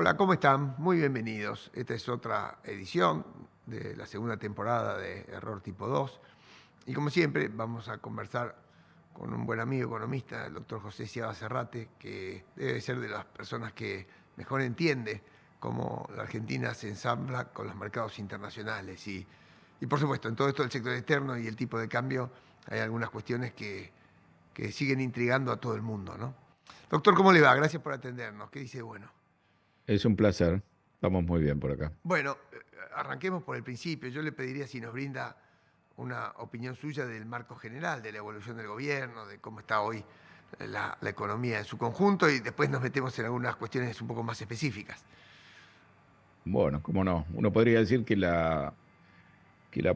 Hola, ¿cómo están? Muy bienvenidos. Esta es otra edición de la segunda temporada de Error Tipo 2. Y como siempre, vamos a conversar con un buen amigo economista, el doctor José Ciaba Serrate, que debe ser de las personas que mejor entiende cómo la Argentina se ensambla con los mercados internacionales. Y por supuesto, en todo esto del sector externo y el tipo de cambio, hay algunas cuestiones que siguen intrigando a todo el mundo, ¿no? Doctor, ¿cómo le va? Gracias por atendernos. ¿Qué dice bueno? Es un placer. Estamos muy bien por acá. Bueno, arranquemos por el principio. Yo le pediría si nos brinda una opinión suya del marco general, de la evolución del gobierno, de cómo está hoy la economía en su conjunto y después nos metemos en algunas cuestiones un poco más específicas. Bueno, cómo no. Uno podría decir que la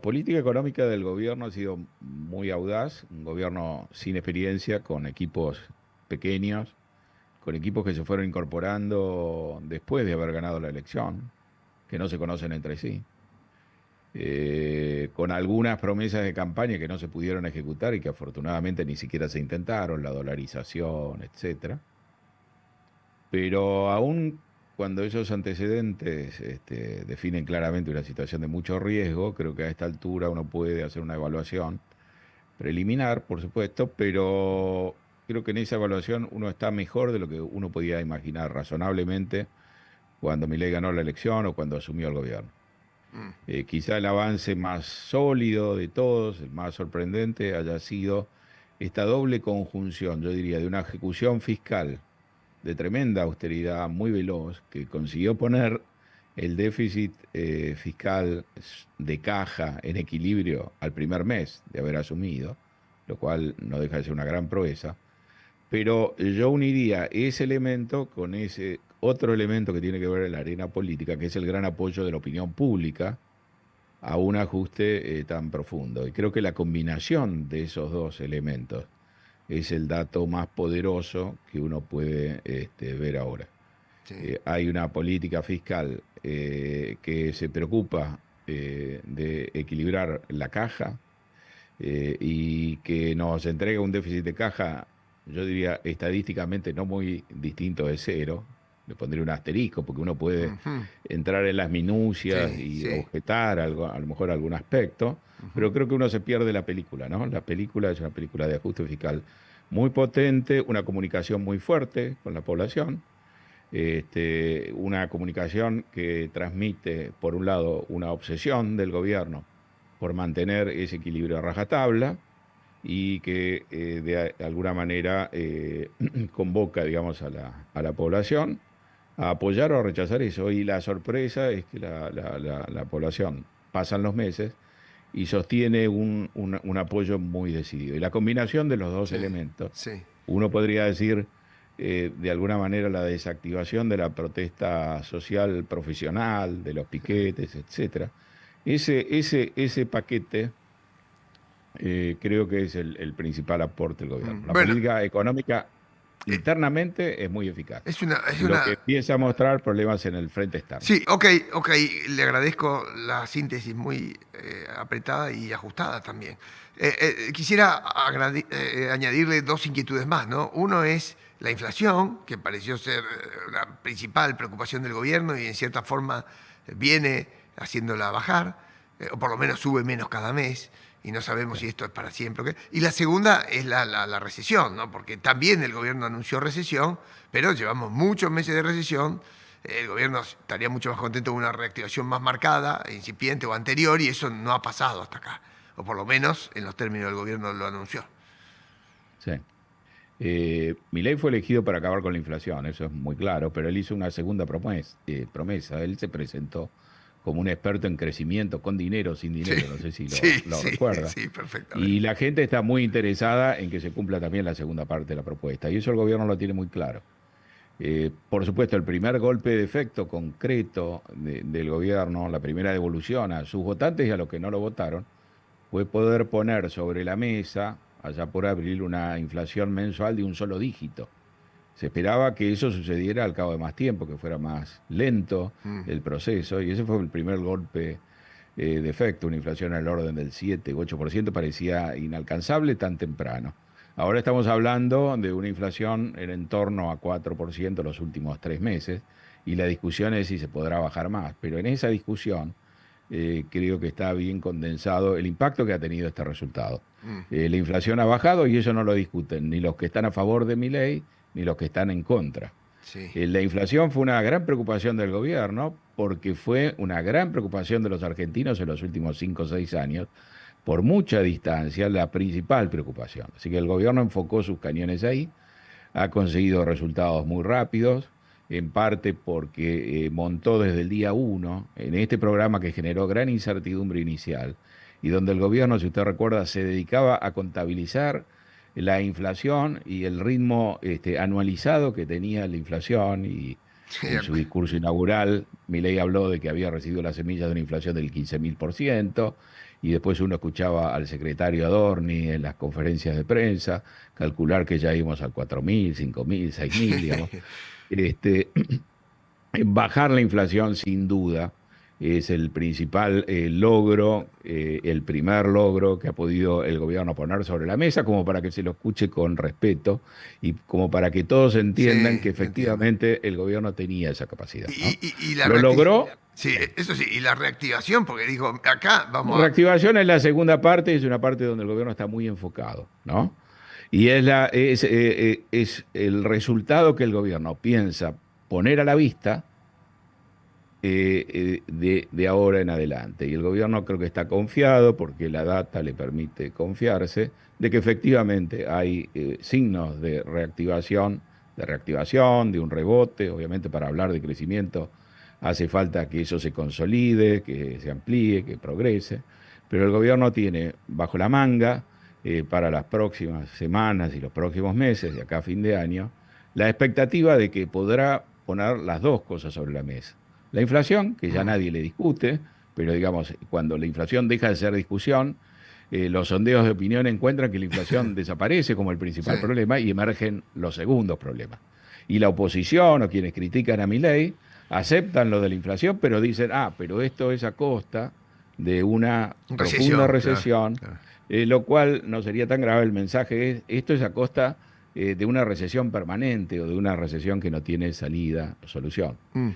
política económica del gobierno ha sido muy audaz, un gobierno sin experiencia, con equipos pequeños, con equipos que se fueron incorporando después de haber ganado la elección, que no se conocen entre sí, con algunas promesas de campaña que no se pudieron ejecutar y que afortunadamente ni siquiera se intentaron, la dolarización, etcétera. Pero aún cuando esos antecedentes definen claramente una situación de mucho riesgo, creo que a esta altura uno puede hacer una evaluación preliminar, por supuesto, pero creo que en esa evaluación uno está mejor de lo que uno podía imaginar razonablemente cuando Milei ganó la elección o cuando asumió el gobierno. Mm, Quizá el avance más sólido de todos, el más sorprendente, haya sido esta doble conjunción, yo diría, de una ejecución fiscal de tremenda austeridad muy veloz, que consiguió poner el déficit fiscal de caja en equilibrio al primer mes de haber asumido, lo cual no deja de ser una gran proeza. Pero yo uniría ese elemento con ese otro elemento que tiene que ver en la arena política, que es el gran apoyo de la opinión pública a un ajuste tan profundo. Y creo que la combinación de esos dos elementos es el dato más poderoso que uno puede ver ahora. sí. Hay una política fiscal que se preocupa de equilibrar la caja y que nos entrega un déficit de caja, yo diría estadísticamente no muy distinto de cero. Le pondría un asterisco porque uno puede Ujú, entrar en las minucias sí, y sí. objetar algo, a lo mejor algún aspecto, Ujú. pero creo que uno se pierde la película, ¿no? La película es una película de ajuste fiscal muy potente, una comunicación muy fuerte con la población, una comunicación que transmite, por un lado, una obsesión del gobierno por mantener ese equilibrio a rajatabla y que alguna manera convoca, digamos, a la población a apoyar o a rechazar eso. Y la sorpresa es que la población pasan los meses y sostiene un apoyo muy decidido. Y la combinación de los dos Sí, elementos, sí. uno podría decir, de alguna manera, la desactivación de la protesta social profesional, de los piquetes, etcétera. Ese paquete creo que es el principal aporte del gobierno. La Bueno, política económica eh, internamente es muy eficaz. es Lo que una. empieza a mostrar problemas en el frente externo. Sí, ok, ok, le agradezco la síntesis muy apretada y ajustada también. Quisiera añadirle dos inquietudes más, ¿no? Uno es la inflación, que pareció ser la principal preocupación del gobierno y en cierta forma viene haciéndola bajar, o por lo menos sube menos cada mes, y no sabemos Sí, si esto es para siempre o qué. Y la segunda es la recesión, ¿no? Porque también el gobierno anunció recesión, pero llevamos muchos meses de recesión. El gobierno estaría mucho más contento con una reactivación más marcada, incipiente o anterior, y eso no ha pasado hasta acá. O por lo menos en los términos del gobierno lo anunció. sí. Milei fue elegido para acabar con la inflación, eso es muy claro, pero él hizo una segunda promesa. Él se presentó como un experto en crecimiento, con dinero, sin Sí, dinero, no sé si sí, lo sí, recuerda. sí, perfectamente. Y la gente está muy interesada en que se cumpla también la segunda parte de la propuesta, y eso el gobierno lo tiene muy claro. Por supuesto, el primer golpe de efecto concreto del gobierno, la primera devolución a sus votantes y a los que no lo votaron, fue poder poner sobre la mesa, allá por abril, una inflación mensual de un solo dígito. Se esperaba que eso sucediera al cabo de más tiempo, que fuera más lento Mm, el proceso, y ese fue el primer golpe de efecto. Una inflación al orden del 7 u 8% parecía inalcanzable tan temprano. Ahora estamos hablando de una inflación en torno a 4% los últimos 3 meses y la discusión es si se podrá bajar más. Pero en esa discusión creo que está bien condensado el impacto que ha tenido este resultado. Mm, La inflación ha bajado y eso no lo discuten ni los que están a favor de Milei ni los que están en contra. sí. La inflación fue una gran preocupación del gobierno porque fue una gran preocupación de los argentinos en los últimos 5 o 6 años, por mucha distancia, la principal preocupación. Así que el gobierno enfocó sus cañones ahí, ha conseguido resultados muy rápidos, en parte porque montó desde el día uno en este programa que generó gran incertidumbre inicial y donde el gobierno, si usted recuerda, se dedicaba a contabilizar la inflación y el ritmo anualizado que tenía la inflación. Y Sí, en su discurso inaugural, Milei habló de que había recibido las semillas de una inflación del 15.000%, y después uno escuchaba al secretario Adorni en las conferencias de prensa calcular que ya íbamos al 4.000, 5.000, 6.000, digamos. Este, Bajar la inflación sin duda es el principal logro, el primer logro que ha podido el gobierno poner sobre la mesa, como para que se lo escuche con respeto y como para que todos entiendan sí, que entiendo. efectivamente el gobierno tenía esa capacidad, ¿no? Y la Lo logró. sí, eso sí, y la reactivación, porque digo, acá vamos a... Reactivación es la segunda parte, es una parte donde el gobierno está muy enfocado, ¿no? Y es el resultado que el gobierno piensa poner a la vista de ahora en adelante. Y el gobierno creo que está confiado, porque la data le permite confiarse, de que efectivamente hay signos de reactivación, de un rebote. Obviamente, para hablar de crecimiento hace falta que eso se consolide, que se amplíe, que progrese. Pero el gobierno tiene bajo la manga, para las próximas semanas y los próximos meses, de acá a fin de año, la expectativa de que podrá poner las dos cosas sobre la mesa: la inflación, que ya Mm, nadie le discute, pero digamos, cuando la inflación deja de ser discusión, los sondeos de opinión encuentran que la inflación desaparece como el sí, principal problema y emergen los segundos problemas. Y la oposición o quienes critican a Milei aceptan lo de la inflación, pero dicen, pero esto es a costa de una profunda recesión, claro, recesión, claro. lo cual no sería tan grave. El mensaje es, esto es a costa de una recesión permanente o de una recesión que no tiene salida o solución. Mm.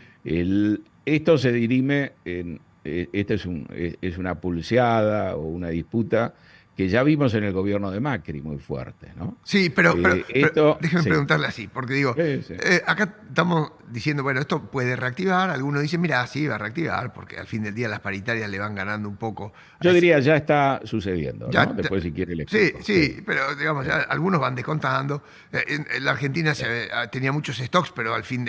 Esto se dirime en, esta es una pulseada o una disputa que ya vimos en el gobierno de Macri muy fuerte, ¿no? Sí, pero Esto, déjeme sí, preguntarle así, porque digo, sí. acá estamos diciendo, bueno, esto puede reactivar, algunos dicen, mira, sí, va a reactivar, porque al fin del día las paritarias le van ganando un poco a Yo ese... diría ya está sucediendo, Ya, ¿no? Después si quiere le sí, explico. Sí, sí, pero digamos, sí, ya algunos van descontando. En la Argentina sí, tenía muchos stocks, pero al fin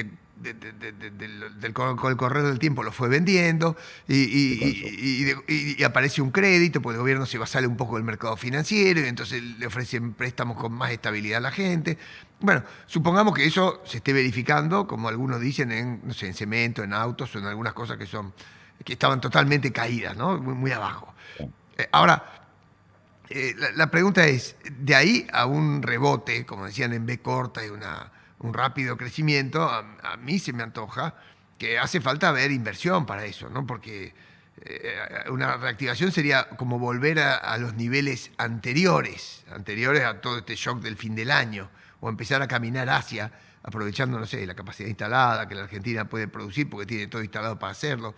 con el correr del tiempo lo fue vendiendo de consumo. y aparece un crédito, porque el gobierno sale un poco del mercado financiero y entonces le ofrecen préstamos con más estabilidad a la gente. Bueno, supongamos que eso se esté verificando, como algunos dicen, en, no sé, en cemento, en autos o en algunas cosas que estaban totalmente caídas, ¿no? Muy, muy abajo. Sí. Ahora, la pregunta es, de ahí a un rebote, como decían en B corta y un rápido crecimiento, a mí se me antoja que hace falta ver inversión para eso, ¿no? Porque una reactivación sería como volver a los niveles anteriores a todo este shock del fin del año, o empezar a caminar hacia, aprovechando, no sé, la capacidad instalada que la Argentina puede producir, porque tiene todo instalado para hacerlo.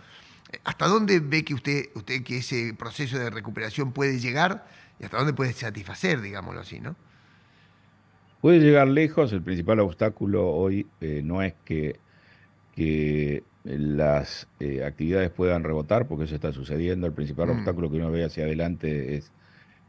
¿Hasta dónde ve que usted que ese proceso de recuperación puede llegar y hasta dónde puede satisfacer, digámoslo así, ¿no? Puede llegar lejos. El principal obstáculo hoy no es que las actividades puedan rebotar, porque eso está sucediendo. El principal Mm, obstáculo que uno ve hacia adelante es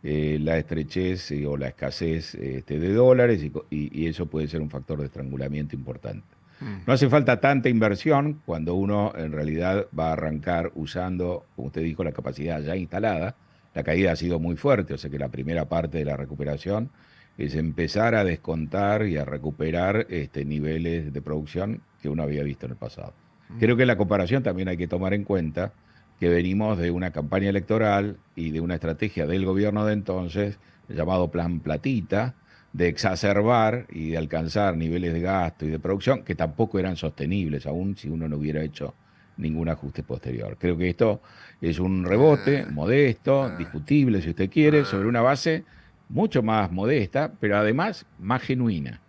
la estrechez o la escasez de dólares, y eso puede ser un factor de estrangulamiento importante. mm, No hace falta tanta inversión cuando uno en realidad va a arrancar usando, como usted dijo, la capacidad ya instalada. La caída ha sido muy fuerte, o sea que la primera parte de la recuperación es empezar a descontar y a recuperar niveles de producción que uno había visto en el pasado. mm. Creo que en la comparación también hay que tomar en cuenta que venimos de una campaña electoral y de una estrategia del gobierno de entonces, llamado Plan Platita, de exacerbar y de alcanzar niveles de gasto y de producción que tampoco eran sostenibles, aún si uno no hubiera hecho ningún ajuste posterior. Creo que esto es un rebote Ah, modesto, ah, discutible si usted quiere, sobre ah. una base mucho más modesta, pero además más genuina,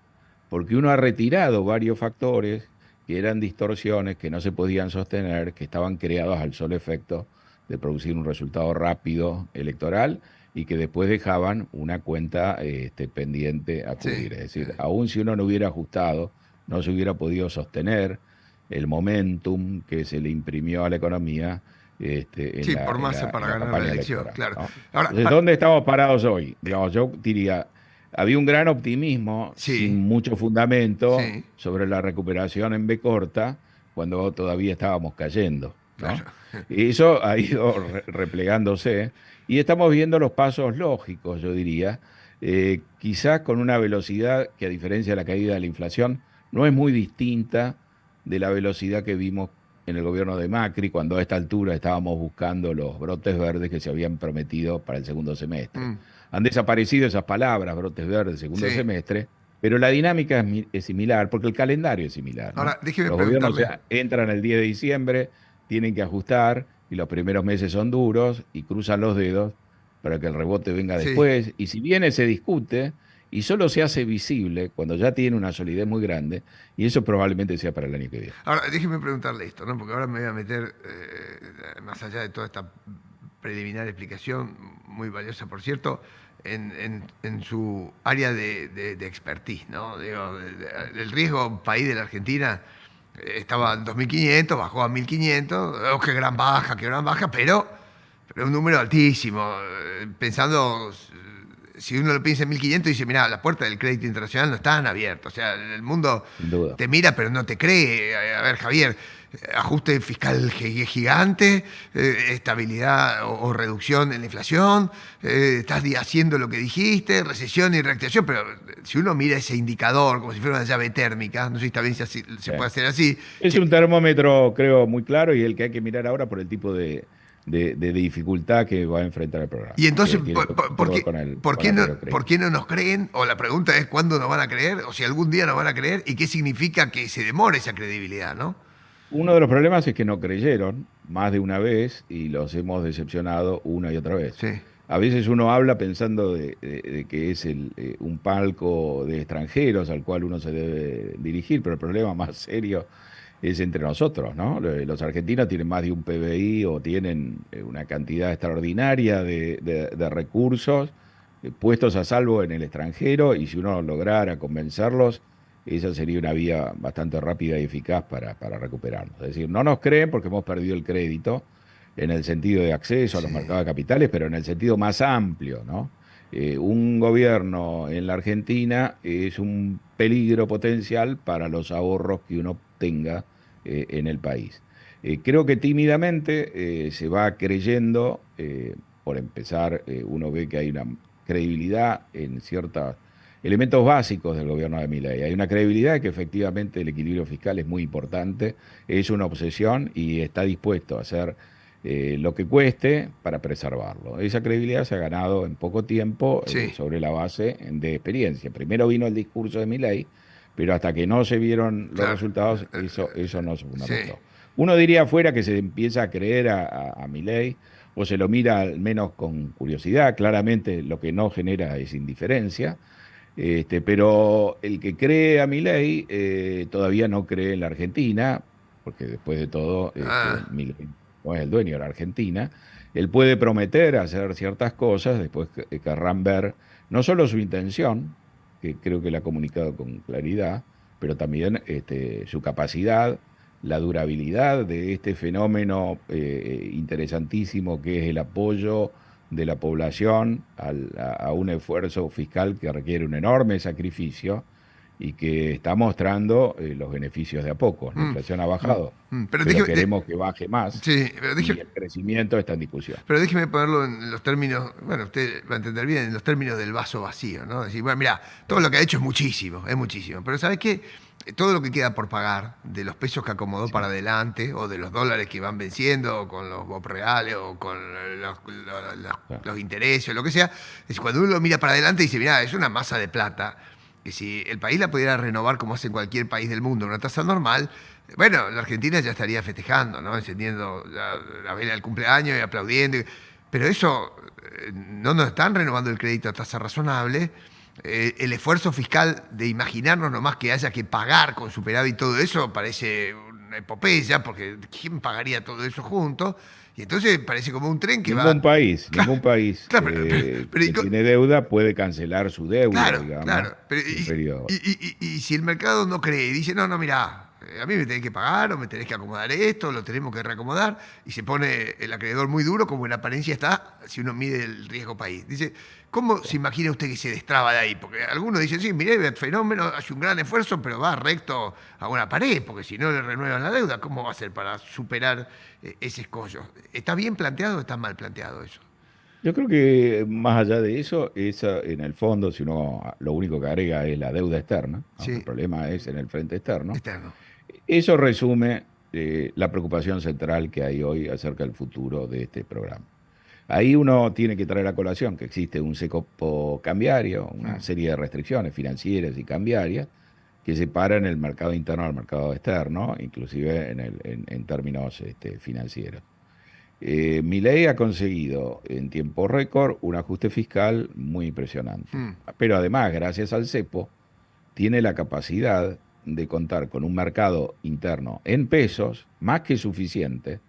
porque uno ha retirado varios factores que eran distorsiones, que no se podían sostener, que estaban creados al solo efecto de producir un resultado rápido electoral y que después dejaban una cuenta pendiente a Sí. cubrir. Es decir, aun si uno no hubiera ajustado, no se hubiera podido sostener el momentum que se le imprimió a la economía Sí, por masa en para la ganar la campaña elección, electoral, claro. ¿no? Ahora, Entonces, ¿dónde estamos parados hoy? Digamos, yo diría, había un gran optimismo sin sí, mucho fundamento sí, sobre la recuperación en B corta cuando todavía estábamos cayendo, ¿no? claro. Y eso ha ido replegándose y estamos viendo los pasos lógicos, yo diría, quizás con una velocidad que a diferencia de la caída de la inflación no es muy distinta de la velocidad que vimos en el gobierno de Macri, cuando a esta altura estábamos buscando los brotes verdes que se habían prometido para el segundo semestre. Mm, Han desaparecido esas palabras, brotes verdes, segundo sí. semestre, pero la dinámica es similar, porque el calendario es similar, ¿no? Ahora, déjeme Los gobiernos preguntarle. entran el 10 de diciembre, tienen que ajustar, y los primeros meses son duros, y cruzan los dedos para que el rebote venga Sí. después, y si viene se discute, y solo se hace visible cuando ya tiene una solidez muy grande, y eso probablemente sea para el año que viene. Ahora, déjeme preguntarle esto, ¿no? Porque ahora me voy a meter, más allá de toda esta preliminar explicación, muy valiosa, por cierto, en su área de expertise, ¿no? Digo, el riesgo país de la Argentina estaba en 2.500, bajó a 1.500, oh, qué gran baja, pero un número altísimo. Pensando, si uno lo piensa en 1.500, dice, mira, las puertas del crédito internacional no están abiertas. O sea, el mundo Sin duda. te mira, pero no te cree. A ver, Javier, ajuste fiscal gigante, estabilidad o reducción en la inflación, estás haciendo lo que dijiste, recesión y reactivación, pero si uno mira ese indicador como si fuera una llave térmica, no sé si está bien si se Sí. puede hacer así. Es un termómetro, creo, muy claro y el que hay que mirar ahora por el tipo de dificultad que va a enfrentar el programa, Y entonces, que tiene que ver con por con qué el no, riesgo por crédito. qué no nos creen? O la pregunta es cuándo nos van a creer, o si algún día nos van a creer, y qué significa que se demore esa credibilidad, ¿no? Uno de los problemas es que no creyeron más de una vez y los hemos decepcionado una y otra vez. Sí, A veces uno habla pensando de que es un palco de extranjeros al cual uno se debe dirigir, pero el problema más serio es entre nosotros, ¿no? Los argentinos tienen más de un PBI o tienen una cantidad extraordinaria de recursos puestos a salvo en el extranjero y si uno lograra convencerlos, esa sería una vía bastante rápida y eficaz para recuperarnos. Es decir, no nos creen porque hemos perdido el crédito en el sentido de acceso a los sí. mercados de capitales, pero en el sentido más amplio, ¿no? Un gobierno en la Argentina es un peligro potencial para los ahorros que uno tenga en el país. Creo que tímidamente se va creyendo, por empezar, uno ve que hay una credibilidad en ciertos elementos básicos del gobierno de Milei. Hay una credibilidad que efectivamente el equilibrio fiscal es muy importante, es una obsesión y está dispuesto a hacer lo que cueste para preservarlo. Esa credibilidad se ha ganado en poco tiempo Sí, sobre la base de experiencia. Primero vino el discurso de Milei, pero hasta que no se vieron los claro. resultados, eso no se Sí. fundamentó. Uno diría afuera que se empieza a creer a Milei o se lo mira al menos con curiosidad. Claramente lo que no genera es indiferencia. Pero el que cree a Milei todavía no cree en la Argentina, porque después de todo, Ah, Milei no es el dueño de la Argentina. Él puede prometer hacer ciertas cosas, después querrán ver no solo su intención, que creo que la ha comunicado con claridad, pero también su capacidad, la durabilidad de este fenómeno interesantísimo que es el apoyo de la población a un esfuerzo fiscal que requiere un enorme sacrificio y que está mostrando los beneficios de a poco. La mm, inflación ha bajado, Pero pero déjeme, queremos que baje más sí, pero y déjeme, el crecimiento está en discusión. pero déjeme ponerlo en los términos, bueno, usted va a entender bien, en los términos del vaso vacío, ¿no? Decir, bueno, mira, todo lo que ha hecho es muchísimo, pero ¿sabes qué? Todo lo que queda por pagar, de los pesos que acomodó Sí, para adelante, o de los dólares que van venciendo, o con los BOP reales, o con claro. los intereses, o lo que sea, es cuando uno lo mira para adelante y dice, mira, es una masa de plata, que si el país la pudiera renovar como hace en cualquier país del mundo, a una tasa normal, bueno, la Argentina ya estaría festejando, ¿no? Encendiendo la vela del cumpleaños y aplaudiendo. Pero eso no nos están renovando el crédito a tasa razonable. El esfuerzo fiscal de imaginarnos nomás que haya que pagar con superávit todo eso parece una epopeya, porque ¿quién pagaría todo eso junto? Y entonces parece como un tren que Ningún va... país, Claro, ningún país claro, que tiene deuda puede cancelar su deuda, claro, digamos, claro. Pero en periodo. y si el mercado no cree y dice, no, mirá, a mí me tenés que pagar o me tenés que acomodar esto, lo tenemos que reacomodar, y se pone el acreedor muy duro, como en apariencia está, si uno mide el riesgo país. Dice, ¿cómo se imagina usted que se destraba de ahí? Porque algunos dicen, sí, miré el fenómeno, hace un gran esfuerzo, pero va recto a una pared, porque si no le renuevan la deuda, ¿cómo va a hacer para superar ese escollo? ¿Está bien planteado o está mal planteado eso? Yo creo que más allá de eso, en el fondo, si uno lo único que agrega es la deuda externa, aunque el Sí, problema es en el frente externo, externo. eso resume la preocupación central que hay hoy acerca del futuro de este programa. Ahí uno tiene que traer a colación que existe un cepo cambiario, una Mm. serie de restricciones financieras y cambiarias que separan el mercado interno del mercado externo, inclusive en términos financieros. Milei ha conseguido en tiempo récord un ajuste fiscal muy impresionante. Mm. Pero además, gracias al cepo, tiene la capacidad de contar con un mercado interno en pesos más que suficiente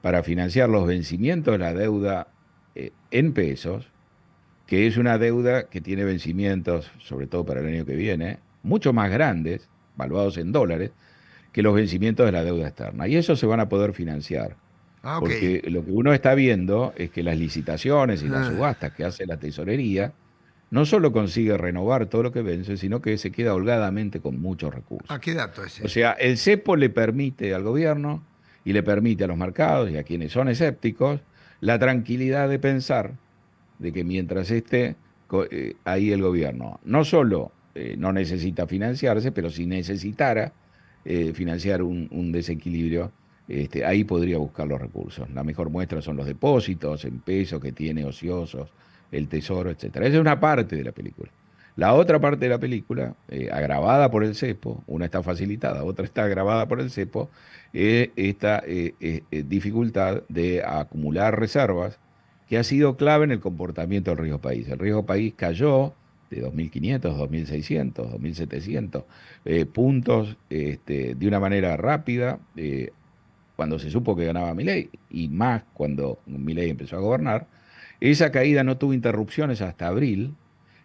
para financiar los vencimientos de la deuda en pesos, que es una deuda que tiene vencimientos, sobre todo para el año que viene, mucho más grandes, valuados en dólares, que los vencimientos de la deuda externa. Y eso se van a poder financiar, Ah, ok. porque lo que uno está viendo es que las licitaciones y las Ah, subastas que hace la tesorería no solo consigue renovar todo lo que vence, sino que se queda holgadamente con muchos recursos. ¿qué dato O ese? sea, el cepo le permite al gobierno y le permite a los mercados y a quienes son escépticos la tranquilidad de pensar de que mientras esté ahí el gobierno no solo no necesita financiarse, pero si necesitara financiar un desequilibrio, ahí podría buscar los recursos. La mejor muestra son los depósitos en pesos que tiene ociosos, el tesoro, etcétera. Esa es una parte de la película. La otra parte de la película, agravada por el cepo, una está facilitada, otra está agravada por el cepo, esta dificultad de acumular reservas que ha sido clave en el comportamiento del riesgo país. El riesgo país cayó de 2.500, 2.600, 2.700 puntos de una manera rápida cuando se supo que ganaba Milei y más cuando Milei empezó a gobernar. Esa caída no tuvo interrupciones hasta abril.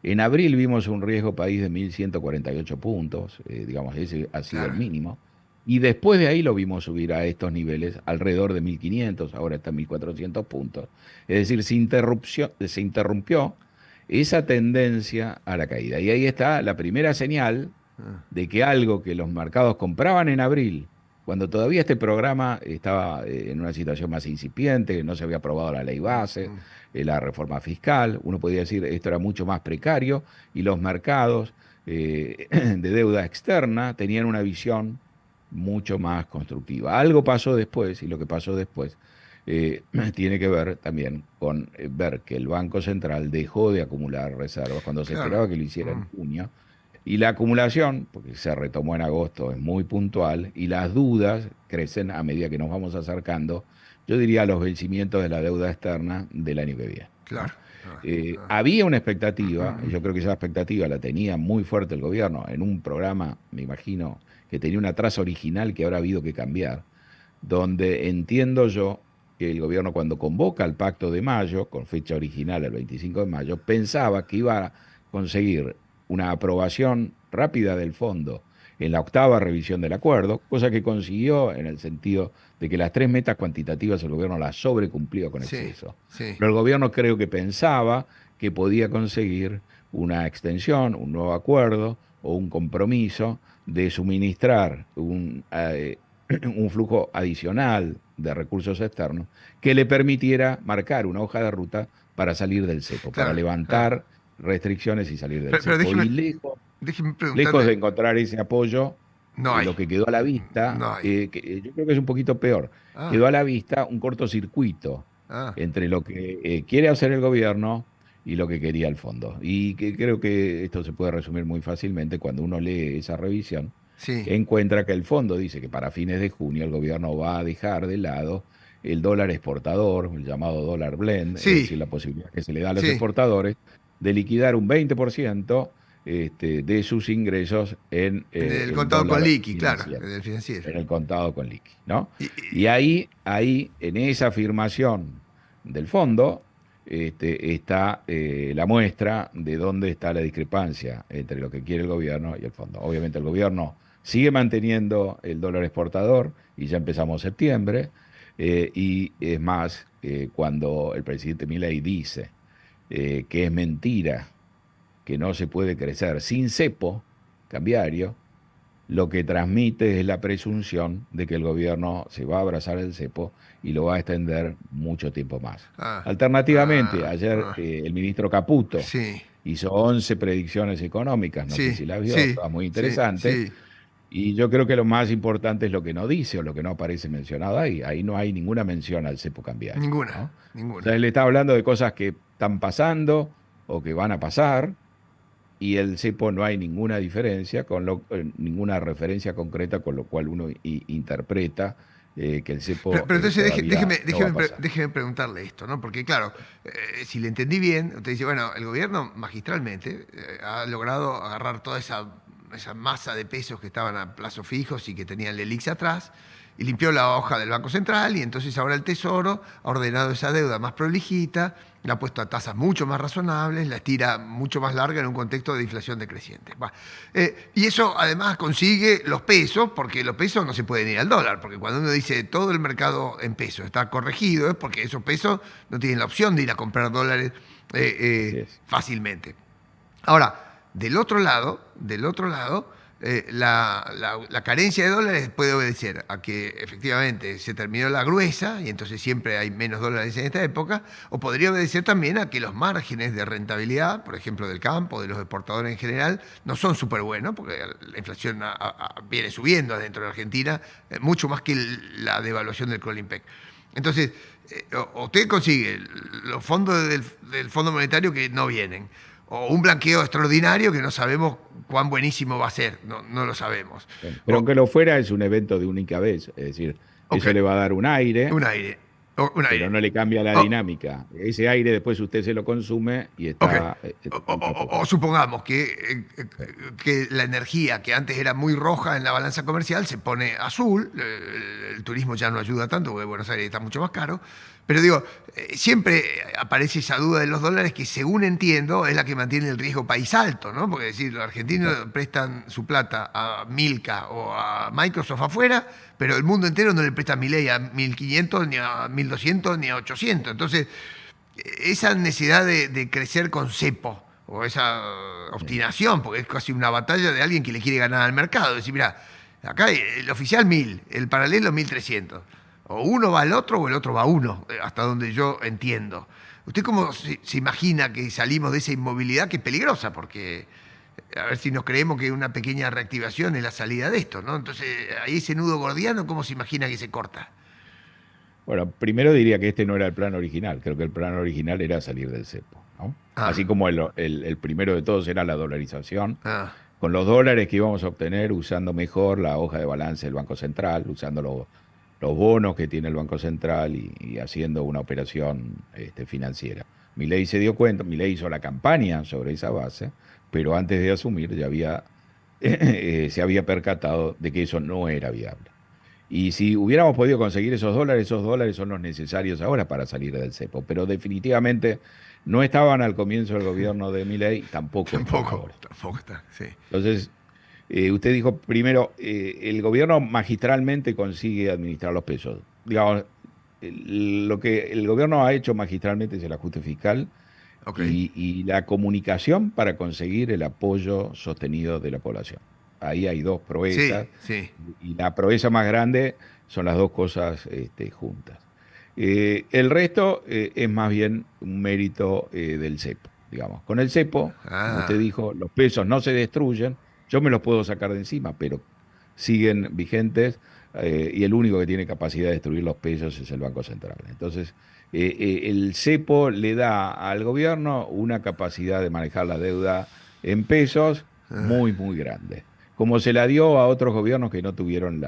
En abril vimos un riesgo país de 1.148 puntos, digamos, ese ha sido el Claro. mínimo. Y después de ahí lo vimos subir a estos niveles, alrededor de 1.500, ahora está en 1.400 puntos. Es decir, se interrumpió esa tendencia a la caída. Y ahí está la primera señal Ah, de que algo que los mercados compraban en abril, cuando todavía este programa estaba en una situación más incipiente, que no se había aprobado la ley base, mm. la reforma fiscal, uno podía decir esto era mucho más precario y los mercados de deuda externa tenían una visión mucho más constructiva. Algo pasó después y lo que pasó después tiene que ver también con ver que el Banco Central dejó de acumular reservas cuando se Claro. esperaba que lo hiciera en Mm. junio. Y la acumulación, porque se retomó en agosto, es muy puntual y las dudas crecen a medida que nos vamos acercando, yo diría, a los vencimientos de la deuda externa del año que viene, ¿no? Claro. Ah, ah. Había una expectativa, y yo creo que esa expectativa la tenía muy fuerte el gobierno en un programa, me imagino, que tenía una traza original que ahora ha habido que cambiar, donde entiendo yo que el gobierno cuando convoca al Pacto de Mayo, con fecha original el 25 de mayo, pensaba que iba a conseguir una aprobación rápida del fondo en la octava revisión del acuerdo, cosa que consiguió en el sentido de que las tres metas cuantitativas el gobierno las sobrecumplió con Sí, exceso. sí. Pero el gobierno creo que pensaba que podía conseguir una extensión, un nuevo acuerdo o un compromiso de suministrar un flujo adicional de recursos externos que le permitiera marcar una hoja de ruta para salir del cepo, para Claro, claro. levantar restricciones y salir del Pero cepo. déjeme, Y déjeme lejos preguntarle. de encontrar ese apoyo, No hay. lo que quedó a la vista, No hay. yo creo que es un poquito peor, Ah, quedó a la vista un cortocircuito ah. entre lo que quiere hacer el gobierno y lo que quería el fondo. Y que creo que esto se puede resumir muy fácilmente cuando uno lee esa revisión, Sí. encuentra que el fondo dice que para fines de junio el gobierno va a dejar de lado el dólar exportador, el llamado dólar blend, es Sí, decir, la posibilidad que se le da a los sí. exportadores de liquidar un 20% de sus ingresos en En el el contado con dólar liqui, claro, financiero, en el financiero. en el contado con liqui, ¿no? Y, Y y- ahí, en esa afirmación del fondo, está la muestra de dónde está la discrepancia entre lo que quiere el gobierno y el fondo. Obviamente el gobierno sigue manteniendo el dólar exportador y ya empezamos septiembre, y es más, cuando el presidente Milei dice que es mentira, que no se puede crecer sin cepo cambiario, lo que transmite es la presunción de que el gobierno se va a abrazar el cepo y lo va a extender mucho tiempo más. ah, Alternativamente, ah, ayer ah, el ministro Caputo sí, hizo 11 predicciones económicas, no sé sí, si las vio, sí, todas muy sí, interesantes, sí. y yo creo que lo más importante es lo que no dice o lo que no aparece mencionado ahí. Ahí no hay ninguna mención al cepo cambiario, Ninguna, ¿no? O ninguna. sea, él está hablando de cosas que están pasando o que van a pasar, y el cepo no hay ninguna diferencia, ninguna referencia concreta, con lo cual uno interpreta que el cepo Pero entonces todavía no va a pasar. déjeme preguntarle esto, ¿no? Porque claro, si le entendí bien, usted dice, bueno, el gobierno magistralmente ha logrado agarrar toda esa masa de pesos que estaban a plazos fijos y que tenían el ELIX atrás, y limpió la hoja del Banco Central, y entonces ahora el Tesoro ha ordenado esa deuda más prolijita, la ha puesto a tasas mucho más razonables, la estira mucho más larga en un contexto de inflación decreciente. Bah, y eso además consigue los pesos, porque los pesos no se pueden ir al dólar, porque cuando uno dice todo el mercado en pesos está corregido, es porque esos pesos no tienen la opción de ir a comprar dólares Así es. fácilmente. Ahora, del otro lado, la carencia de dólares puede obedecer a que efectivamente se terminó la gruesa y entonces siempre hay menos dólares en esta época, o podría obedecer también a que los márgenes de rentabilidad, por ejemplo del campo, de los exportadores en general, no son súper buenos, porque la inflación viene subiendo adentro de Argentina, mucho más que la devaluación del Colimpec. Entonces, usted consigue los fondos del Fondo Monetario que no vienen, o un blanqueo extraordinario que no sabemos cuán buenísimo va a ser, no, no lo sabemos. Bueno, pero O, aunque lo fuera, es un evento de única vez, es decir, ok, eso le va a dar un aire, un aire, un pero aire. no le cambia la O, dinámica. Ese aire después usted se lo consume y ok. está totalmente O afectado. supongamos Sí. que la energía que antes era muy roja en la balanza comercial se pone azul, el turismo ya no ayuda tanto porque Buenos Aires está mucho más caro, pero digo, siempre aparece esa duda de los dólares que según entiendo es la que mantiene el riesgo país alto, ¿no? Porque decir, los argentinos prestan su plata a Milka o a Microsoft afuera, pero el mundo entero no le presta a Milei a 1.500 ni a 1.200 ni a 800. Entonces, esa necesidad de crecer con cepo o esa Sí. obstinación, porque es casi una batalla de alguien que le quiere ganar al mercado. Decir, mira, acá el oficial 1.000, el paralelo 1.300. O uno va al otro o el otro va a uno, hasta donde yo entiendo. ¿Usted cómo se imagina que salimos de esa inmovilidad que es peligrosa? Porque a ver si nos creemos que una pequeña reactivación es la salida de esto, ¿no? Entonces, ahí ese nudo gordiano, ¿cómo se imagina que se corta? Bueno, primero diría que este no era el plan original. Creo que el plan original era salir del cepo, ¿no? Así Ah, como el primero de todos era la dolarización, ah, con los dólares que íbamos a obtener usando mejor la hoja de balance del Banco Central, usando los bonos que tiene el Banco Central y haciendo una operación financiera. Milei se dio cuenta, Milei hizo la campaña sobre esa base, pero antes de asumir ya se había percatado de que eso no era viable. Y si hubiéramos podido conseguir esos dólares son los necesarios ahora para salir del cepo, pero definitivamente no estaban al comienzo del gobierno de Milei, tampoco están ahora. tampoco está, sí. Entonces, usted dijo primero, el gobierno magistralmente consigue administrar los pesos. Digamos, lo que el gobierno ha hecho magistralmente es el ajuste fiscal Ok. y la comunicación para conseguir el apoyo sostenido de la población. Ahí hay dos Sí, proezas, sí. y la proeza más grande son las dos cosas juntas. El resto es más bien un mérito del cepo, digamos. Con el cepo, como usted Ah, dijo, los pesos no se destruyen, yo me los puedo sacar de encima, pero siguen vigentes, y el único que tiene capacidad de destruir los pesos es el Banco Central. Entonces, el cepo le da al gobierno una capacidad de manejar la deuda en pesos muy, muy grande, como se la dio a otros gobiernos que no tuvieron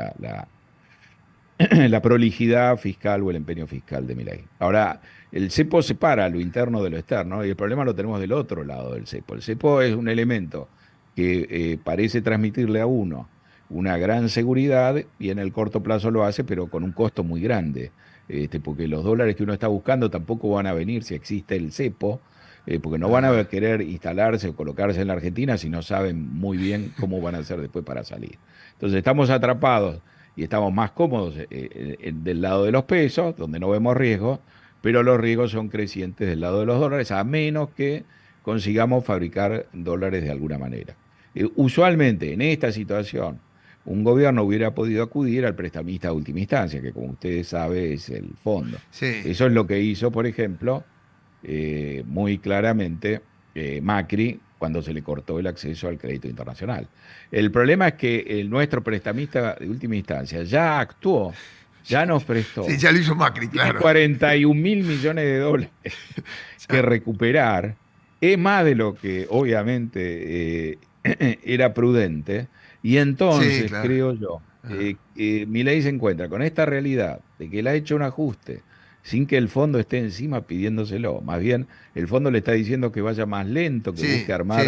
la prolijidad fiscal o el empeño fiscal de Milei. Ahora, el cepo separa lo interno de lo externo y el problema lo tenemos del otro lado del cepo. El cepo es un elemento que parece transmitirle a uno una gran seguridad y en el corto plazo lo hace, pero con un costo muy grande, porque los dólares que uno está buscando tampoco van a venir si existe el cepo, porque no van a querer instalarse o colocarse en la Argentina si no saben muy bien cómo van a hacer después para salir. Entonces estamos atrapados y estamos más cómodos del lado de los pesos, donde no vemos riesgo, pero los riesgos son crecientes del lado de los dólares, a menos que consigamos fabricar dólares de alguna manera. Usualmente en esta situación, un gobierno hubiera podido acudir al prestamista de última instancia, que como ustedes saben es el fondo. Sí. Eso es lo que hizo, por ejemplo, muy claramente Macri cuando se le cortó el acceso al crédito internacional. El problema es que nuestro prestamista de última instancia ya actuó, ya nos prestó. Sí, ya lo hizo Macri, Tiene claro. 41 mil millones de dólares que recuperar. Es más de lo que obviamente era prudente. Y entonces, Sí, claro. creo yo, Milei se encuentra con esta realidad de que él ha hecho un ajuste sin que el fondo esté encima pidiéndoselo. Más bien, el fondo le está diciendo que vaya más lento, que Sí, busque armar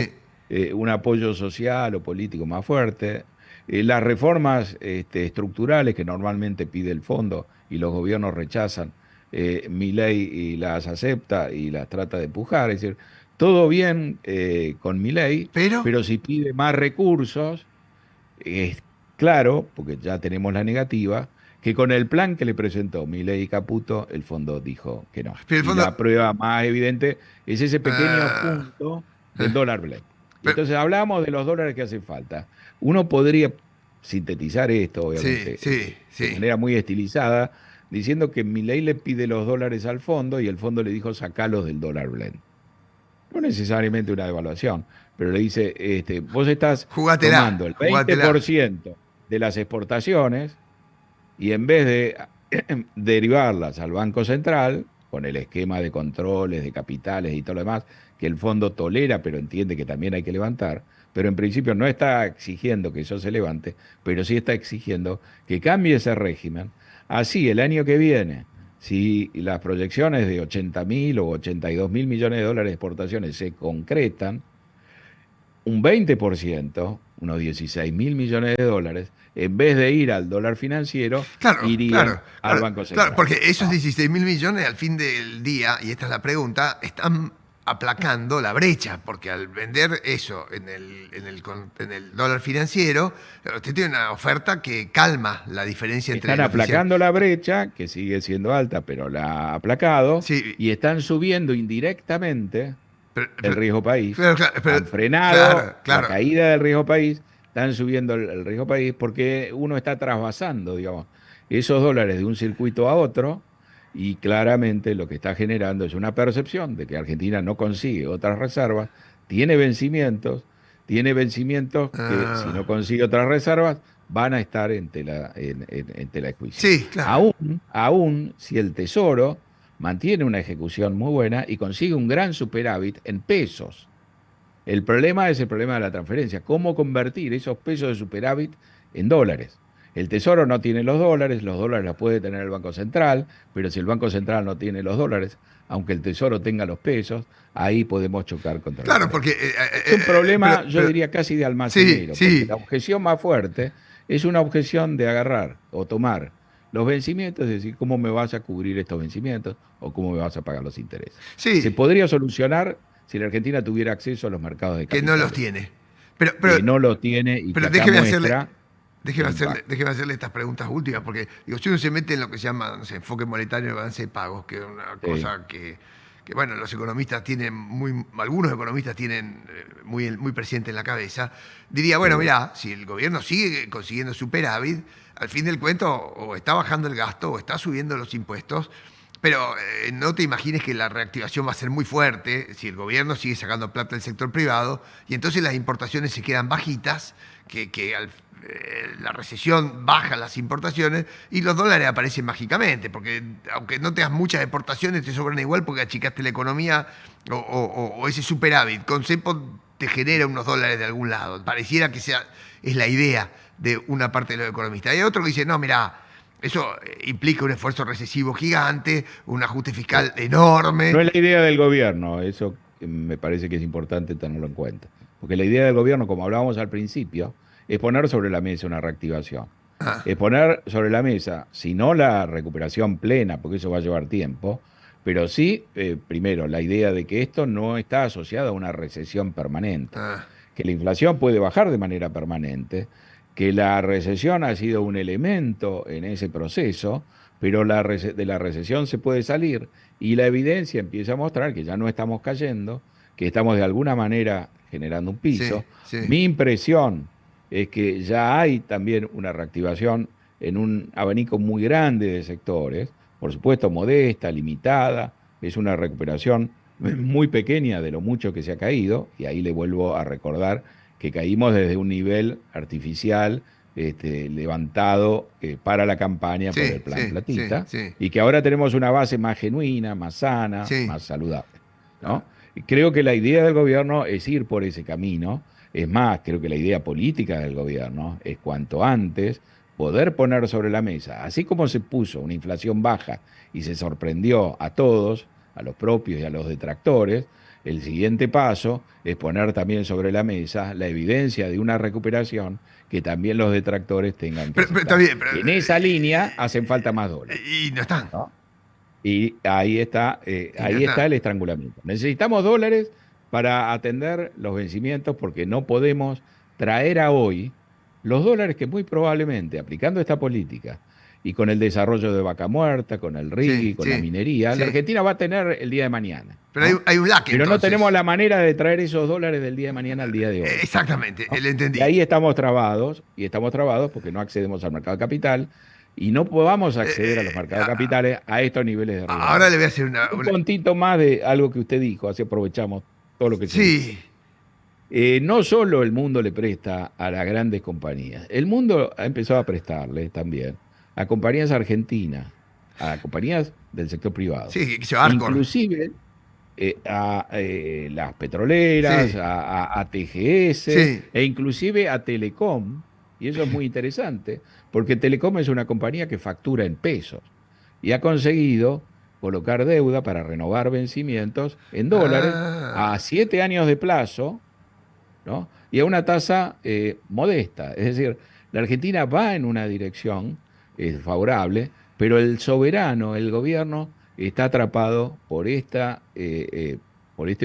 sí. un apoyo social o político más fuerte. Las reformas estructurales que normalmente pide el fondo y los gobiernos rechazan, Milei y las acepta y las trata de empujar. Es decir, todo bien con Milei, Pero, pero si pide más recursos, es claro, porque ya tenemos la negativa, que con el plan que le presentó Milei y Caputo, el fondo dijo que no. pero el Y fondo. la prueba más evidente es ese pequeño ah, punto eh, del dólar blend. Y pero- entonces hablamos de los dólares que hacen falta. Uno podría sintetizar esto, sí, obviamente, sí, de sí. manera muy estilizada, diciendo que Milei le pide los dólares al fondo y el fondo le dijo sacalos del dólar blend. No necesariamente una devaluación, pero le dice, vos estás Jugátela, tomando el jugátela. 20% de las exportaciones y en vez de derivarlas al Banco Central, con el esquema de controles, de capitales y todo lo demás, que el fondo tolera, pero entiende que también hay que levantar, pero en principio no está exigiendo que eso se levante, pero sí está exigiendo que cambie ese régimen. Así, el año que viene, si las proyecciones de 80.000 o 82 mil millones de dólares de exportaciones se concretan, un 20%, unos 16 mil millones de dólares, en vez de ir al dólar financiero, Claro, irían claro, al claro, Banco claro, Central. porque esos No, 16.000 millones al fin del día, y esta es la pregunta, están aplacando la brecha, porque al vender eso en el dólar financiero, usted tiene una oferta que calma la diferencia entre están el oficial. aplacando la brecha, que sigue siendo alta, pero la ha aplacado, Sí, y están subiendo indirectamente pero, el riesgo país. claro, claro, Han claro, frenado la claro. caída del riesgo país, están subiendo el riesgo país porque uno está trasvasando, digamos, esos dólares de un circuito a otro y claramente lo que está generando es una percepción de que Argentina no consigue otras reservas, tiene vencimientos que si no Ah, consigue otras reservas van a estar en tela de juicio. sí, claro. Aún si el Tesoro mantiene una ejecución muy buena y consigue un gran superávit en pesos. El problema es el problema de la transferencia. ¿Cómo convertir esos pesos de superávit en dólares? El Tesoro no tiene los dólares los puede tener el Banco Central, pero si el Banco Central no tiene los dólares, aunque el Tesoro tenga los pesos, ahí podemos chocar contra la Claro, pared. porque. Es un problema, yo Pero, diría, casi de sí, almacenero, porque sí. la objeción más fuerte es una objeción de agarrar o tomar los vencimientos, es decir, cómo me vas a cubrir estos vencimientos o cómo me vas a pagar los intereses. Se Sí, podría solucionar si la Argentina tuviera acceso a los mercados de que no los capitales, tiene. Pero, pero, que no lo tiene y que pero acá muestra el impacto. déjeme hacerle estas preguntas últimas, porque digo, si uno se mete en lo que se llama, no sé, enfoque monetario de balance de pagos, que es una Sí, cosa que, bueno, los economistas tienen algunos economistas tienen muy presente en la cabeza, diría, bueno, sí. mirá, si el gobierno sigue consiguiendo superávit, al fin del cuento o está bajando el gasto o está subiendo los impuestos, pero no te imagines que la reactivación va a ser muy fuerte si el gobierno sigue sacando plata del sector privado y entonces las importaciones se quedan bajitas, la recesión baja las importaciones y los dólares aparecen mágicamente, porque aunque no tengas muchas exportaciones te sobran igual porque achicaste la economía o ese superávit. Con cepo te genera unos dólares de algún lado. Pareciera que es la idea de una parte de los economistas. Hay otro que dice, no, mirá, Eso implica un esfuerzo recesivo gigante, un ajuste fiscal enorme. No es la idea del gobierno, eso me parece que es importante tenerlo en cuenta. Porque la idea del gobierno, como hablábamos al principio, es poner sobre la mesa una reactivación. Ah, Es poner sobre la mesa, si no la recuperación plena, porque eso va a llevar tiempo, pero sí, primero, la idea de que esto no está asociado a una recesión permanente, ah, que la inflación puede bajar de manera permanente, que la recesión ha sido un elemento en ese proceso, pero de la recesión se puede salir y la evidencia empieza a mostrar que ya no estamos cayendo, que estamos de alguna manera generando un sí, piso. sí. Mi impresión es que ya hay también una reactivación en un abanico muy grande de sectores, por supuesto modesta, limitada, es una recuperación muy pequeña de lo mucho que se ha caído, y ahí le vuelvo a recordar que caímos desde un nivel artificial levantado para la campaña por Sí, el plan sí, sí, platita, sí, y que ahora tenemos una base más genuina, más sana, sí. más saludable, ¿no? Y creo que la idea del gobierno es ir por ese camino. Es más, creo que la idea política del gobierno es cuanto antes poder poner sobre la mesa, así como se puso una inflación baja y se sorprendió a todos, a los propios y a los detractores, el siguiente paso es poner también sobre la mesa la evidencia de una recuperación que también los detractores tengan que Pero está aceptar. bien, pero, En esa línea hacen falta más dólares, y no están. ¿no? Y Y no ahí está están. el estrangulamiento. Necesitamos dólares para atender los vencimientos porque no podemos traer a hoy los dólares que muy probablemente, aplicando esta política y con el desarrollo de Vaca Muerta, con el Sí, RIGI, con la sí, minería, la sí. Argentina va a tener el día de mañana, Pero ¿no? hay un lag Pero no tenemos entonces. la manera de traer esos dólares del día de mañana al día de hoy, Exactamente, ¿no? le Y entendí. ahí estamos trabados porque no accedemos al mercado de capital y no podamos acceder a los mercados capitales a estos niveles de riesgo Ahora le alto. voy a hacer Un puntito más de algo que usted dijo, así aprovechamos todo lo que se dijo. Sí, No solo el mundo le presta a las grandes compañías, el mundo ha empezado a prestarle también a compañías argentinas, a compañías del sector privado, sí, que se va Arcor. inclusive a las petroleras, Sí, a TGS sí. e inclusive a Telecom, y eso es muy interesante, porque Telecom es una compañía que factura en pesos y ha conseguido colocar deuda para renovar vencimientos en dólares a Ah, 7 años de plazo, ¿no? Y a una tasa modesta. Es decir, la Argentina va en una dirección favorable, pero el soberano, el gobierno, está atrapado por este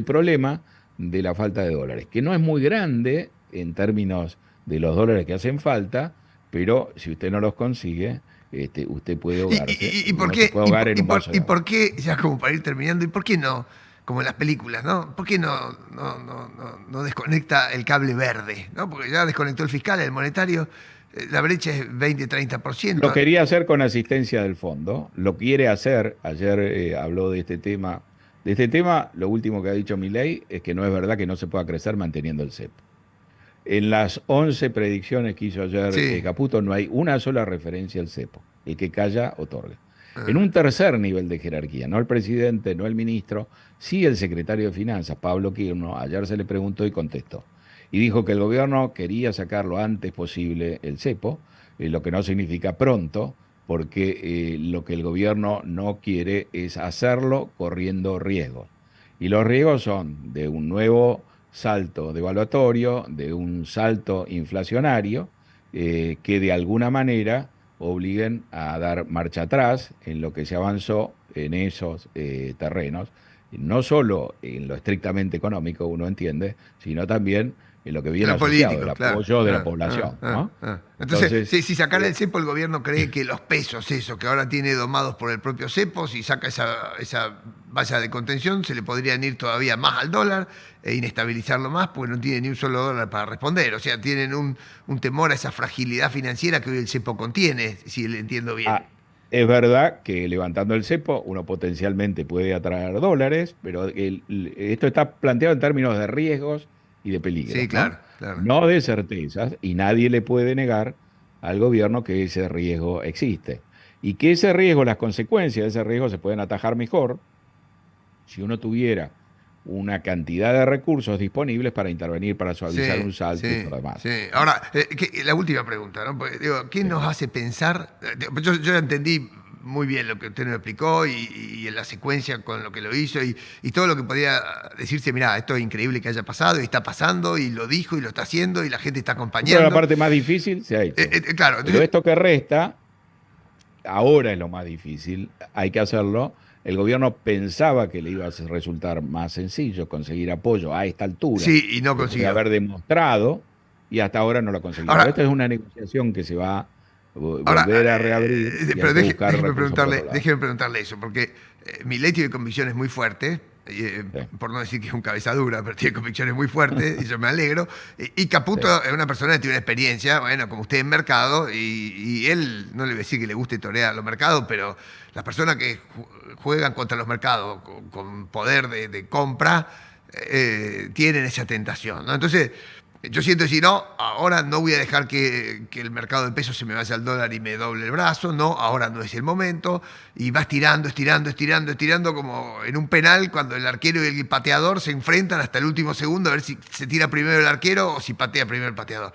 problema de la falta de dólares, que no es muy grande en términos de los dólares que hacen falta, pero si usted no los consigue, usted puede ahogarse, y por uno se qué, puede ahogar en un vaso y de agua. por qué, ya como para ir terminando, y por qué no, como en las películas, ¿no? ¿Por qué no desconecta el cable verde? ¿No? Porque ya desconectó el fiscal, el monetario, la brecha es 20-30%. Lo quería hacer con asistencia del fondo, lo quiere hacer, ayer habló de este tema. De este tema, lo último que ha dicho Milei es que no es verdad que no se pueda crecer manteniendo el cepo. En las 11 predicciones que hizo ayer Sí. Caputo no hay una sola referencia al cepo. El que calla, otorga. En Ah, un tercer nivel de jerarquía, no el presidente, no el ministro, sí el secretario de Finanzas, Pablo Quirno, ayer se le preguntó y contestó. Y dijo que el gobierno quería sacar lo antes posible el cepo, lo que no significa pronto, porque lo que el gobierno no quiere es hacerlo corriendo riesgos. Y los riesgos son de un nuevo salto devaluatorio, de un salto inflacionario, que de alguna manera obliguen a dar marcha atrás en lo que se avanzó en esos terrenos, no solo en lo estrictamente económico, uno entiende, sino también en lo que viene lo asociado, el político, claro. apoyo de la población, ¿no? Entonces, Entonces, si sacara el cepo, el gobierno cree que los pesos, eso, que ahora tiene domados por el propio cepo, si saca esa valla de contención, se le podrían ir todavía más al dólar e inestabilizarlo más, porque no tiene ni un solo dólar para responder. O sea, tienen un temor a esa fragilidad financiera que hoy el cepo contiene, si le entiendo bien. ah, es verdad que levantando el cepo uno potencialmente puede atraer dólares, pero esto está planteado en términos de riesgos y de Sí, peligros, ¿no? claro, claro. No de certezas, y nadie le puede negar al gobierno que ese riesgo existe. Y que ese riesgo, las consecuencias de ese riesgo se pueden atajar mejor si uno tuviera una cantidad de recursos disponibles para intervenir, para suavizar Sí, un salto y sí, todo lo demás. sí. Ahora, la última pregunta, ¿no? Porque, digo, ¿qué nos hace pensar? Yo entendí muy bien lo que usted nos explicó y en la secuencia con lo que lo hizo y todo lo que podía decirse, mira, esto es increíble que haya pasado y está pasando y lo dijo y lo está haciendo y la gente está Pero la acompañando. parte más difícil se ha hecho. Claro, Pero entonces, esto que resta, ahora es lo más difícil, hay que hacerlo. El gobierno pensaba que le iba a resultar más sencillo conseguir apoyo a esta altura, sí, y no después de consiguió. haber demostrado, y hasta ahora no lo ha conseguido. Ahora, Esta es una negociación que se va a Ahora, volver a reabrir y hay pero que buscar recursos por otro lado. déjeme preguntarle eso, porque Milei tiene convicciones muy fuertes, Sí, por no decir que es un cabeza dura, pero tiene convicciones muy fuertes, y yo me alegro. Y sí, Caputo es una persona que tiene una experiencia, bueno, como usted en mercado, y él, no le voy a decir que le guste torear los mercados, pero las personas que juegan contra los mercados con poder de compra tienen esa tentación, ¿no? Entonces, yo siento decir, no, ahora no voy a dejar que el mercado de pesos se me vaya al dólar y me doble el brazo, no, ahora no es el momento, y va estirando, estirando, estirando, estirando, como en un penal, cuando el arquero y el pateador se enfrentan hasta el último segundo, a ver si se tira primero el arquero o si patea primero el pateador.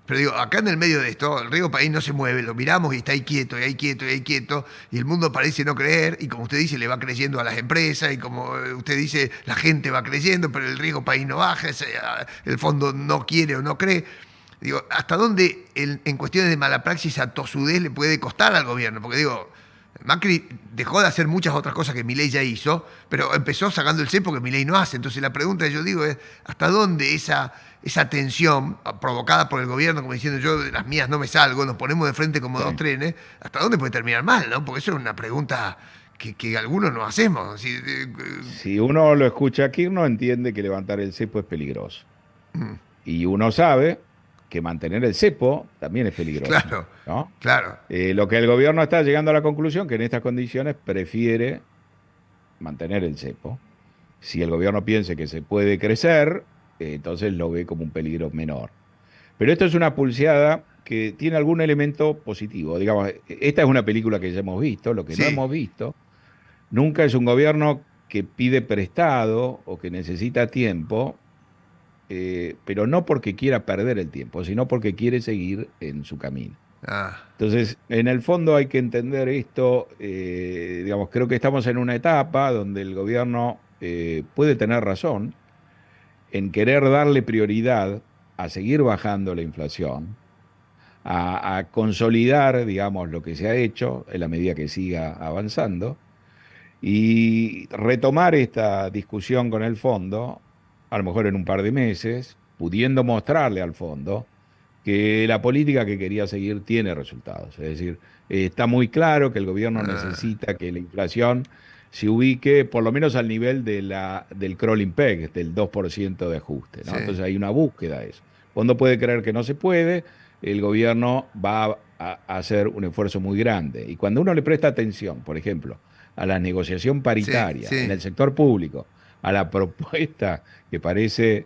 Pero digo, acá en el medio de esto, el Riego País no se mueve, lo miramos y está ahí quieto, y ahí quieto, y ahí quieto, y el mundo parece no creer, y como usted dice, le va creyendo a las empresas, y como usted dice, la gente va creyendo, pero el Riego País no baja, el fondo no quiere o no cree. Digo, ¿hasta dónde en cuestiones de mala praxis a tosudez le puede costar al gobierno? Porque digo, Macri dejó de hacer muchas otras cosas que Milei ya hizo, pero empezó sacando el cepo que Milei no hace. Entonces la pregunta que yo digo es, ¿hasta dónde esa tensión provocada por el gobierno, como diciendo yo de las mías no me salgo, nos ponemos de frente como dos sí. trenes, ¿hasta dónde puede terminar mal? ¿No? Porque eso es una pregunta que algunos no hacemos. Así, Si uno lo escucha aquí, uno entiende que levantar el cepo es peligroso. Y uno sabe que mantener el cepo también es peligroso, claro, ¿no? claro. Lo que el gobierno está llegando a la conclusión que en estas condiciones prefiere mantener el cepo. Si el gobierno piensa que se puede crecer, entonces lo ve como un peligro menor. Pero esto es una pulseada que tiene algún elemento positivo. Digamos, esta es una película que ya hemos visto, lo que no Sí. hemos visto nunca es un gobierno que pide prestado o que necesita tiempo, pero no porque quiera perder el tiempo, sino porque quiere seguir en su camino. Ah, Entonces, en el fondo hay que entender esto, digamos, creo que estamos en una etapa donde el gobierno puede tener razón en querer darle prioridad a seguir bajando la inflación, a consolidar, digamos, lo que se ha hecho en la medida que siga avanzando y retomar esta discusión con el fondo, a lo mejor en un par de meses, pudiendo mostrarle al fondo que la política que quería seguir tiene resultados. Es decir, está muy claro que el gobierno ah, necesita que la inflación se ubique por lo menos al nivel del crawling peg, del 2% de ajuste, ¿no? sí. Entonces hay una búsqueda de eso. El fondo puede creer que no se puede, el gobierno va a hacer un esfuerzo muy grande. Y cuando uno le presta atención, por ejemplo, a la negociación Sí, paritaria en sí. el sector público, a la propuesta que parece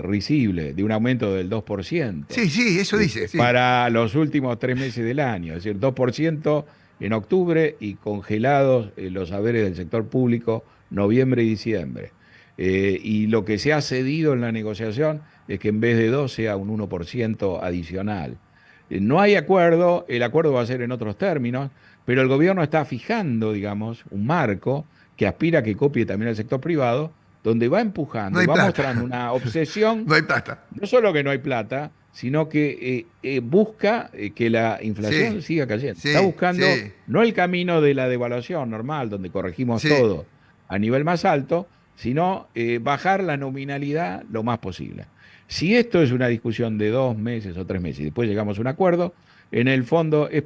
risible de un aumento del 2% Sí, sí, eso dice, sí. para los últimos 3 meses del año, es decir, 2% en octubre y congelados los haberes del sector público noviembre y diciembre. Y lo que se ha cedido en la negociación es que en vez de 2 sea un 1% adicional. No hay acuerdo, el acuerdo va a ser en otros términos, pero el gobierno está fijando, digamos, un marco que aspira a que copie también el sector privado, donde va No empujando y hay va mostrando plata. una obsesión, No hay plata. no solo que no hay plata, sino que busca que la Sí, inflación siga cayendo. Está sí, buscando sí, no el camino de la devaluación normal, donde corregimos sí. todo a nivel más alto, sino bajar la nominalidad lo más posible. Si esto es una discusión de 2 meses o 3 meses y después llegamos a un acuerdo, en el fondo es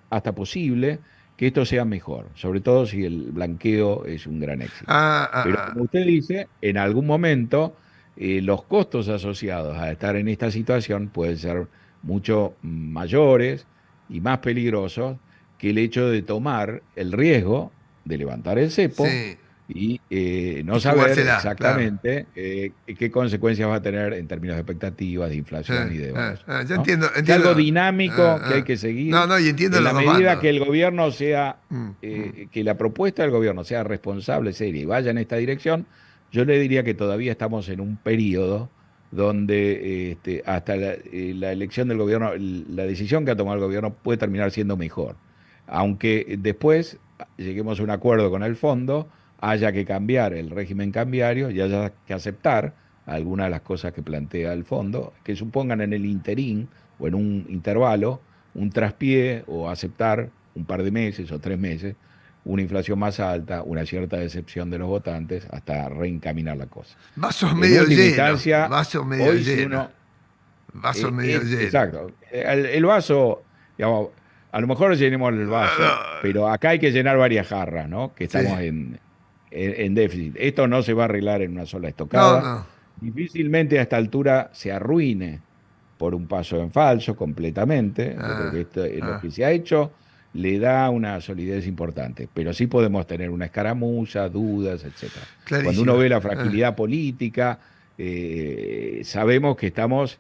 hasta posible que esto sea mejor, sobre todo si el blanqueo es un gran éxito. Ah, ah, Pero como ah. usted dice, en algún momento los costos asociados a estar en esta situación pueden ser mucho mayores y más peligrosos que el hecho de tomar el riesgo de levantar el cepo Sí. y Y no saber jugársela, claro. exactamente qué consecuencias va a tener en términos de expectativas, de inflación y de devaluación, Ya ¿no? entiendo, Es entiendo. algo dinámico que hay Ah. que No, seguir no, y entiendo en los la dos medida que bandos. el gobierno sea, Mm, mm. que la propuesta del gobierno sea responsable, seria y vaya en esta dirección, Yo le diría que todavía estamos en un periodo donde hasta la elección del gobierno, la decisión que ha tomado el gobierno puede terminar siendo mejor. Aunque después lleguemos a un acuerdo con el fondo, haya que cambiar el régimen cambiario y haya que aceptar algunas de las cosas que plantea el fondo, que supongan en el interín o en un intervalo un traspié o aceptar un par de meses o 3 meses una inflación más alta, una cierta decepción de los votantes, hasta reencaminar la cosa. Vaso En medio última lleno, instancia, vaso medio hoy si lleno, uno... vaso medio lleno. exacto. El vaso, digamos, a lo mejor llenemos el vaso, pero acá hay que llenar varias jarras, ¿no? Que Sí. estamos en déficit. Esto no se va a arreglar en una sola No, estocada. no. Difícilmente a esta altura se arruine por un paso en falso completamente. Yo creo que esto, lo Ah, que se ha hecho le da una solidez importante, pero sí podemos tener una escaramuza, dudas, etcétera. Cuando uno clarísimo. ve la fragilidad política, sabemos que estamos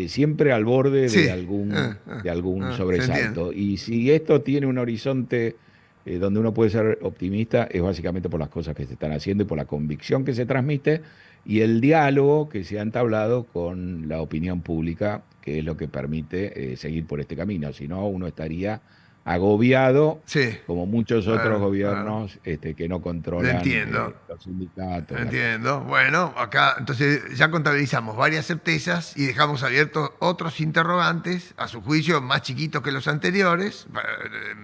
siempre al borde Sí. de algún Se entiende. sobresalto. Y si esto tiene un horizonte donde uno puede ser optimista, es básicamente por las cosas que se están haciendo y por la convicción que se transmite y el diálogo que se ha entablado con la opinión pública, que es lo que permite seguir por este camino. Si no, uno estaría agobiado, Sí. como muchos otros Claro, claro. gobiernos que no Lo controlan entiendo. los sindicatos, la cosa. Entiendo. Bueno, acá entonces ya contabilizamos varias certezas y dejamos abiertos otros interrogantes, a su juicio más chiquitos que los anteriores,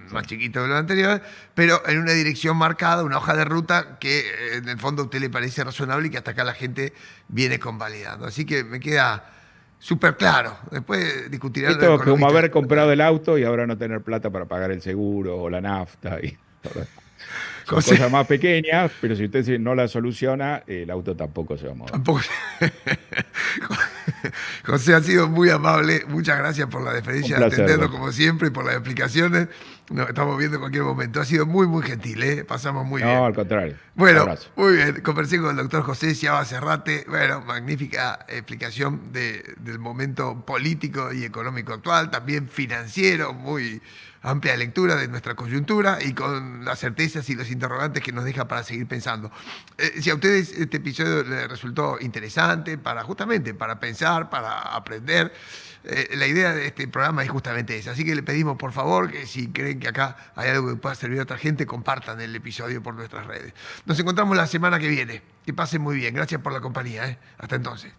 Sí. más chiquitos que los anteriores, pero en una dirección marcada, una hoja de ruta que en el fondo a usted le parece razonable y que hasta acá la gente viene convalidando. Así que me queda súper claro. Después discutirán los Esto es como economistas. haber comprado el auto y ahora no tener plata para pagar el seguro o la nafta y todo. Son José, cosas más pequeñas, pero si usted no las soluciona, el auto tampoco se va a mover. tampoco. José ha sido muy amable. Muchas gracias por la Un deferencia de placer, atendernos doctor. como siempre y por las explicaciones. Nos estamos viendo en cualquier momento. Ha sido muy, muy gentil, ¿eh? Pasamos muy No, bien. al contrario. Bueno, Abrazo. muy bien. Conversé con el doctor José Sciaba Serrate. Bueno, magnífica explicación del momento político y económico actual, también financiero, muy amplia lectura de nuestra coyuntura y con las certezas y los interrogantes que nos deja para seguir pensando. Si a ustedes este episodio les resultó interesante, justamente para pensar, para aprender, la idea de este programa es justamente esa. Así que le pedimos, por favor, que si creen que acá hay algo que pueda servir a otra gente, compartan el episodio por nuestras redes. Nos encontramos la semana que viene. Que pasen muy bien. Gracias por la compañía. Hasta entonces.